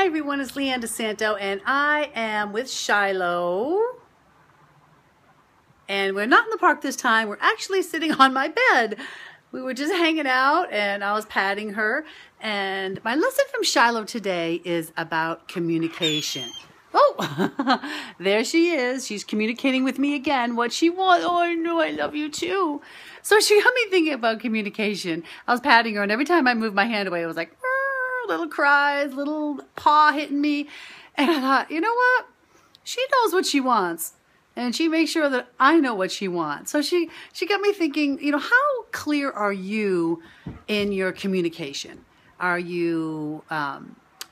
Hi everyone, it's Leanne DeSanto and I am with Shiloh. And we're not in the park this time, we're actually sitting on my bed. We were just hanging out and I was patting her. And my lesson from Shiloh today is about communication. Oh, there she is. She's communicating with me again what she wants. Oh, I know, I love you too. So she got me thinking about communication. I was patting her and every time I moved my hand away, it was like, little cries, little paw hitting me. And I thought, you know what? She knows what she wants. And she makes sure that I know what she wants. So she got me thinking, you know, how clear are you in your communication? Are you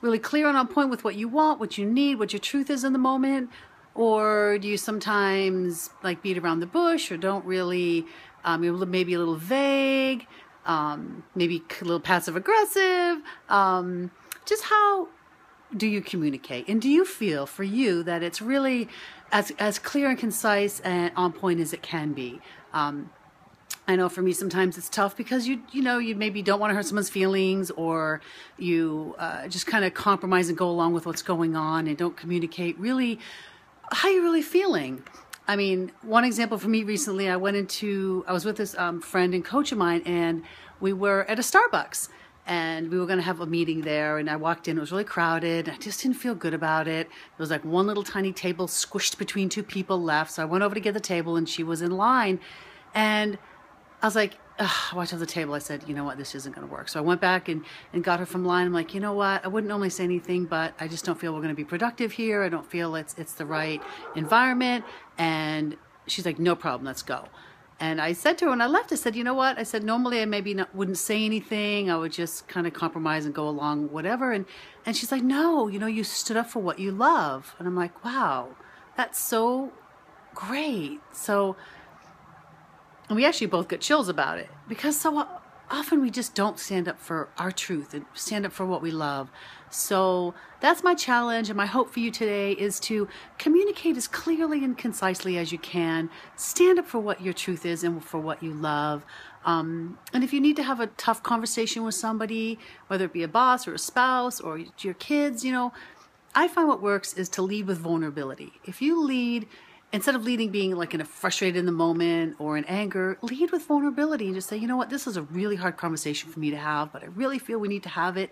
really clear and on point with what you want, what you need, what your truth is in the moment? Or do you sometimes like beat around the bush or don't really, you're maybe a little vague, maybe a little passive aggressive? Just how do you communicate? And do you feel for you that it's really as clear and concise and on point as it can be? I know for me sometimes it's tough because you maybe don't want to hurt someone's feelings, or you just kind of compromise and go along with what's going on and don't communicate really how you're really feeling. I mean, one example for me recently, I was with this friend and coach of mine, and we were at a Starbucks. And we were going to have a meeting there, and I walked in, it was really crowded. I just didn't feel good about it. There was like one little tiny table squished between two people left. So I went over to get the table and she was in line. And I was like, I walked to the table. I said, you know what, this isn't going to work. So I went back and got her from line. I'm like, you know what, I wouldn't normally say anything, but I just don't feel we're going to be productive here. I don't feel it's the right environment. And she's like, no problem, let's go. And I said to her when I left, I said, you know what? I said, normally I maybe wouldn't say anything. I would just kind of compromise and go along, whatever. And she's like, no, you stood up for what you love. And I'm like, wow, that's so great. So, and we actually both got chills about it, because so often we just don't stand up for our truth and stand up for what we love. So that's my challenge, and my hope for you today is to communicate as clearly and concisely as you can. Stand up for what your truth is and for what you love. And if you need to have a tough conversation with somebody, whether it be a boss or a spouse or your kids, I find what works is to lead with vulnerability. If you lead, instead of leading being like frustrated in the moment or in anger, lead with vulnerability and just say, you know what, this is a really hard conversation for me to have, but I really feel we need to have it.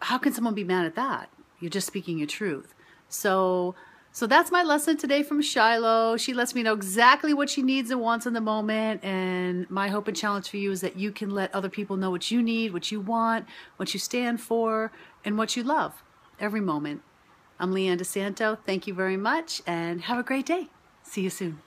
How can someone be mad at that? You're just speaking your truth. So that's my lesson today from Shiloh. She lets me know exactly what she needs and wants in the moment. And my hope and challenge for you is that you can let other people know what you need, what you want, what you stand for, and what you love every moment. I'm Leanne DeSanto. Thank you very much and have a great day. See you soon.